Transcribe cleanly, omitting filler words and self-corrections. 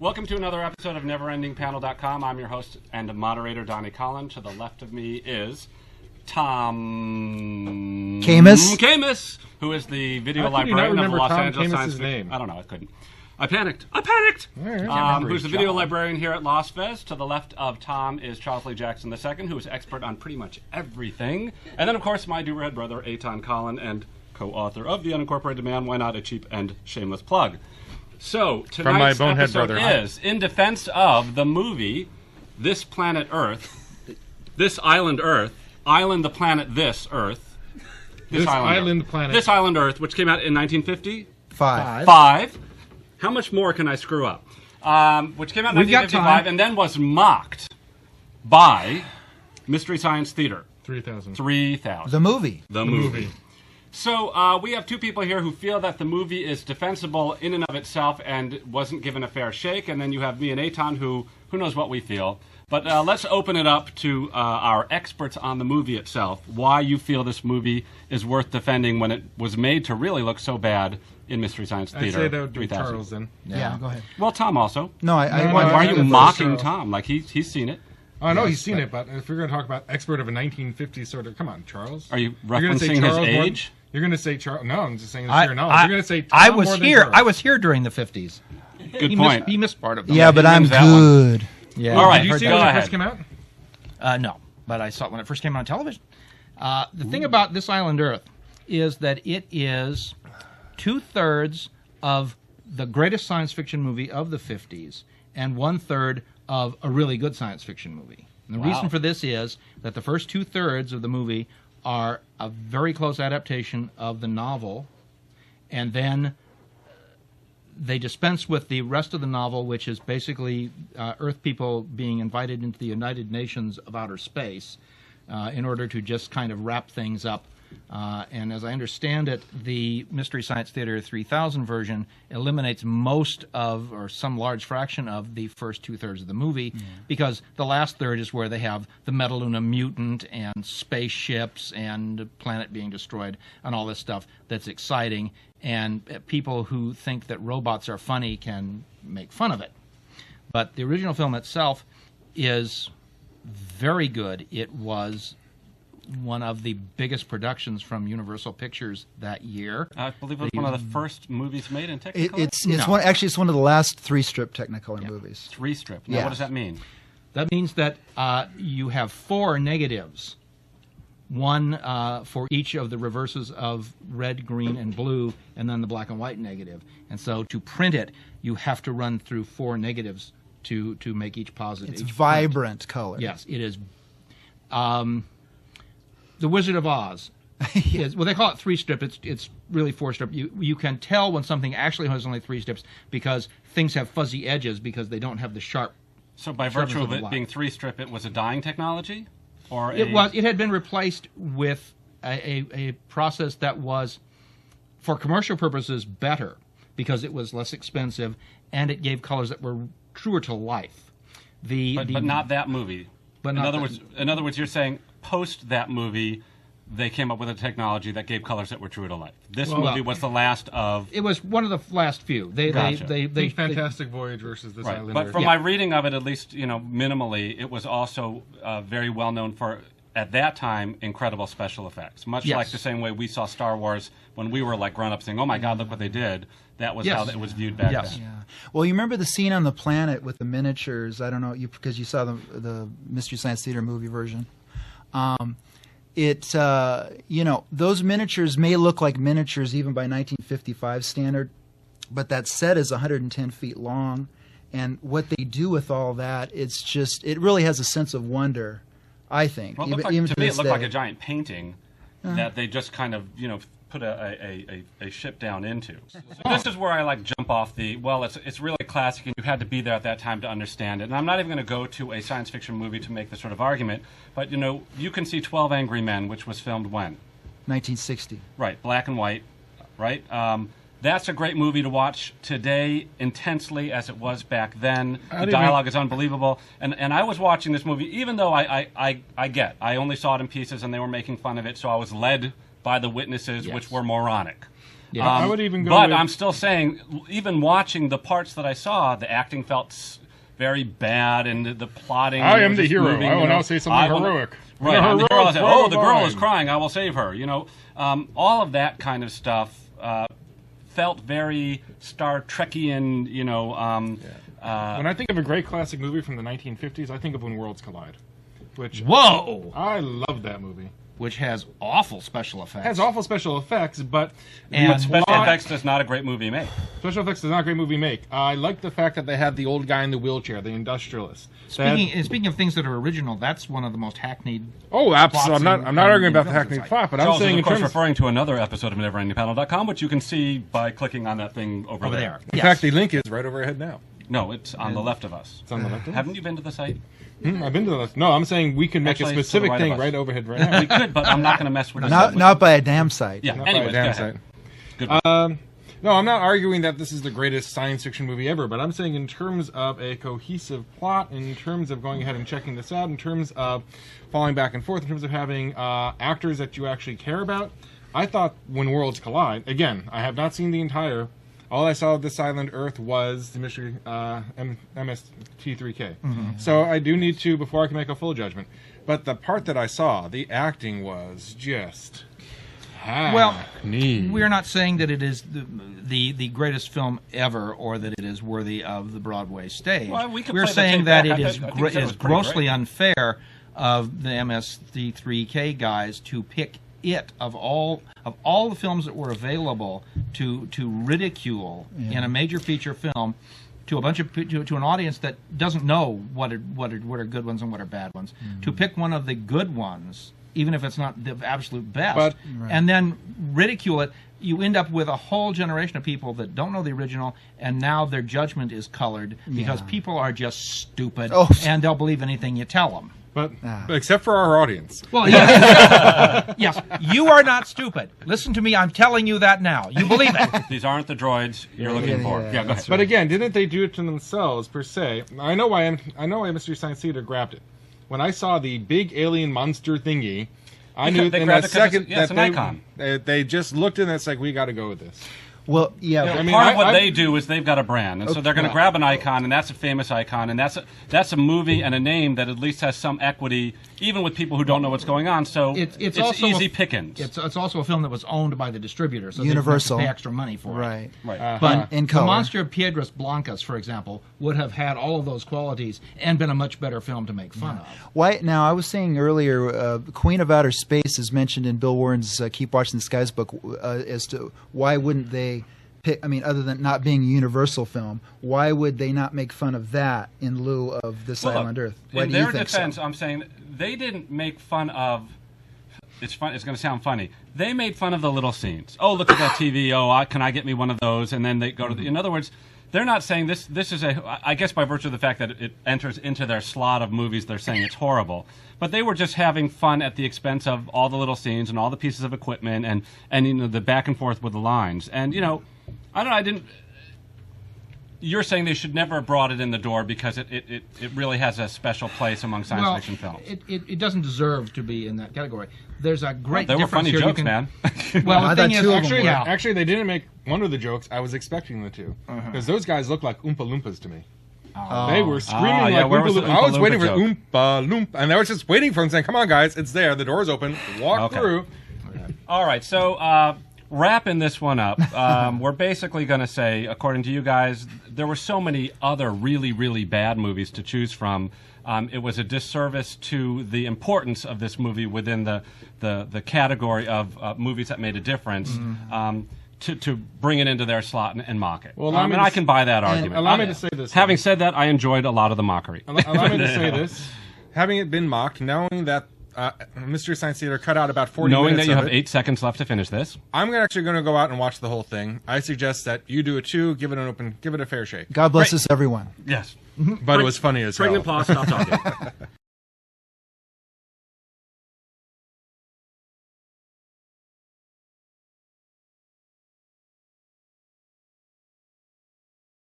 Welcome to another episode of NeverEndingPanel.com. I'm your host and moderator, Donnie Collin. To the left of me is Tom Camus, who is the video librarian of the Los Angeles Science Fiction. I don't know, I couldn't. I panicked. Who's the video librarian here at Las Ves. To the left of Tom is Charles Lee Jackson II, who is expert on pretty much everything. And then, of course, my do-rad brother, Eitan Collin, and co-author of The Unincorporated Man, Why Not a Cheap and Shameless Plug. So, tonight's episode is in defense of the movie This Planet Earth, This Island Earth, Island the Planet This Earth, This Island Earth, which came out in 1950? Five. How much more can I screw up? Which came out in 1955 and then was mocked by Mystery Science Theater. 3000. The movie. The movie. So we have two people here who feel that the movie is defensible in and of itself and wasn't given a fair shake. And then you have me and Eitan who knows what we feel. But let's open it up to our experts on the movie itself. Why you feel this movie is worth defending when it was made to really look so bad in Mystery Science Theater. I'd say that would be Charles then. Yeah, go ahead. Well, Tom also. Why are you mocking Tom? Like he's seen it. Oh, no, he's seen it, but if we're going to talk about expert of a 1950s sort of... Come on, Charles. Are you referencing his age? You're going to say Charles... No, I'm just saying his sheer knowledge. You're going to say Tom I was more than here. Charles. I was here during the 50s. Good point. He missed part of it. Yeah, but I'm good. Yeah. All right, Did you see it when it first came out? No, but I saw it when it first came on television. The thing about This Island Earth is that it is 2/3 of the greatest science fiction movie of the 50s and 1/3 of a really good science fiction movie. And the reason for this is that the first 2/3 of the movie are a very close adaptation of the novel, and then they dispense with the rest of the novel, which is basically Earth people being invited into the United Nations of outer space in order to just kind of wrap things up. And as I understand it, the Mystery Science Theater 3000 version eliminates most of, or some large fraction of, the first 2/3 of the movie, because the last third is where they have the Metaluna mutant and spaceships and planet being destroyed and all this stuff that's exciting, and people who think that robots are funny can make fun of it. But the original film itself is very good. It was one of the biggest productions from Universal Pictures that year. I believe it was one of the first movies made in Technicolor. It's one of the last 3-strip Technicolor movies. 3-strip. Now, what does that mean? That means that you have 4 negatives, one for each of the reverses of red, green, and blue, and then the black and white negative. And so to print it, you have to run through 4 negatives to make each positive. It's vibrant color. Yes, it is. The Wizard of Oz is, well, they call it 3-strip. It's really 4-strip. You can tell when something actually has only 3 strips because things have fuzzy edges because they don't have the sharp. So by virtue of it being 3-strip, it was a dyeing technology, or it had been replaced with a process that was, for commercial purposes, better because it was less expensive and it gave colors that were truer to life. But not that movie. But in other words, you're saying post that movie, they came up with a technology that gave colors that were true to life. This movie was the last of... It was one of the last few. They Fantastic Voyage versus This Island But Earth. from my reading of it, at least minimally, it was also very well known for, at that time, incredible special effects. Much like the same way we saw Star Wars when we were like grown-ups saying, "Oh my God, look what they did." That was how it was viewed back then. Yeah. Well, you remember the scene on the planet with the miniatures? I don't know, because you saw the Mystery Science Theater movie version. Those miniatures may look like miniatures even by 1955 standard, but that set is 110 feet long, and what they do with all that, it really has a sense of wonder, I think. Well, to me, it looked like a giant painting that they just kind of, put a ship down into. So this is where I jump off it's really classic and you had to be there at that time to understand it. And I'm not even going to go to a science fiction movie to make this sort of argument, but you can see 12 Angry Men, which was filmed when? 1960. Right, black and white, right? That's a great movie to watch today intensely as it was back then. The dialogue is unbelievable. And I was watching this movie, even though I only saw it in pieces and they were making fun of it, so I was led by the witnesses, which were moronic. Yeah. I would even go But with- I'm still saying, even watching the parts that I saw, the acting felt very bad, and the plotting. I am was the just hero. moving, I will you know. now say something I will- heroic. Right, In a I'm the hero. heroic I'll say, frame oh, of the girl is mind. crying. I will save her. You know, all of that kind of stuff felt very Star Trekian. You know, When I think of a great classic movie from the 1950s, I think of When Worlds Collide, which Whoa! I love that movie. Which has awful special effects. It has awful special effects, but And special plot- effects does not a great movie make. Special effects is not a great movie make. I like the fact that they had the old guy in the wheelchair, the industrialist. Speaking of things that are original, that's one of the most hackneyed. Oh, absolutely. plots I'm not arguing in about the films, hackneyed it's plot, but Charles I'm saying is, in of course, terms. referring to another episode of NeverEndingPanel.com, which you can see by clicking on that thing over there. In fact, the link is right overhead now. No, it's on the left of us. It's on the left. of us. Haven't you been to the site? I've been to the left. No, I'm saying we can make Actually, a it's to the specific right of thing us. right overhead right now. We could, but I'm not going to mess with it. Not by a damn sight. Yeah, Not by a anyways, damn go ahead. sight. Good one. No, I'm not arguing that this is the greatest science fiction movie ever, but I'm saying in terms of a cohesive plot, in terms of going ahead and checking this out, in terms of falling back and forth, in terms of having actors that you actually care about, I thought When Worlds Collide, again, I have not seen the entire. All I saw of This Island Earth was the mystery MST3K. So I do need to, before I can make a full judgment. But the part that I saw, the acting was just... Well, hackneyed. we're not saying that it is the greatest film ever, or that it is worthy of the Broadway stage. Well, we could We're play the saying tape that back. it I is think that was pretty grossly great. unfair of the MST3K guys to pick it of all the films that were available to ridicule in a major feature film to a bunch of to an audience that doesn't know what are good ones and what are bad ones. To pick one of the good ones, even if it's not the absolute best, But- and then ridicule it, you end up with a whole generation of people that don't know the original, and now their judgment is colored because people are just stupid, Oh. and they'll believe anything you tell them. But except for our audience. Well, yes. Yes, you are not stupid. Listen to me, I'm telling you that now. You believe it. These aren't the droids you're looking for. yeah, Yeah, go ahead. But again, didn't they do it to themselves per se? I know why Mystery Science Theater grabbed it. When I saw the big alien monster thingy, I knew they in grabbed that it 'cause second it's an that icon. they just looked and it's like, we got to go with this. Well, yeah. I mean, Part of what I- they do is they've got a brand, and so they're going to grab an icon, and that's a famous icon, and that's a movie and a name that at least has some equity, even with people who don't know what's going on. So it's also easy pickings. It's also a film that was owned by the distributor, so Universal. they didn't have to pay extra money for it. Right. But In the color. Monster of Piedras Blancas, for example, would have had all of those qualities and been a much better film to make fun of. Why? Now, I was saying earlier, Queen of Outer Space is mentioned in Bill Warren's Keep Watching the Skies book as to why wouldn't they pick, I mean, other than not being a Universal film, why would they not make fun of that in lieu of This Well, look, Island Earth? Why in do you their think defense, so? I'm saying they didn't make fun of. It's fun. It's going to sound funny. They made fun of the little scenes. Oh, look at that TV. Oh, can I get me one of those? And then they go to. In other words, they're not saying this. This is a. I guess by virtue of the fact that it enters into their slot of movies, they're saying it's horrible. But they were just having fun at the expense of all the little scenes and all the pieces of equipment and you know the back and forth with the lines. And you know, I don't know. I didn't. You're saying they should never have brought it in the door because it really has a special place among science fiction films. It doesn't deserve to be in that category. There's a great They were difference funny here. jokes, man. Well, I the thought thing is, two of them were. Actually, they didn't make one of the jokes I was expecting them to, because those guys look like Oompa Loompas to me. They were screaming yeah, like where Oompa was the Loompa. I was Oompa waiting Loompa for joke? Oompa Loompa, and I was just waiting for them saying, "Come on, guys, it's there. The door's open. Walk Okay. through." All right, so wrapping this one up, we're basically going to say, according to you guys, there were so many other really, really bad movies to choose from. It was a disservice to the importance of this movie within the category of movies that made a difference. To bring it into their slot and mock it. Well, allow me and to I can buy that argument. allow me to say this, Having said that, I enjoyed a lot of the mockery. Allow me to say this: having it been mocked, knowing that Mystery Science Theater cut out about 40 Knowing minutes that you of have it, 8 seconds left to finish this. I'm actually going to go out and watch the whole thing. I suggest that you do it too. Give it a fair shake. God bless us, everyone. Yes. But it was funny as hell. Pregnant pause, stop talking.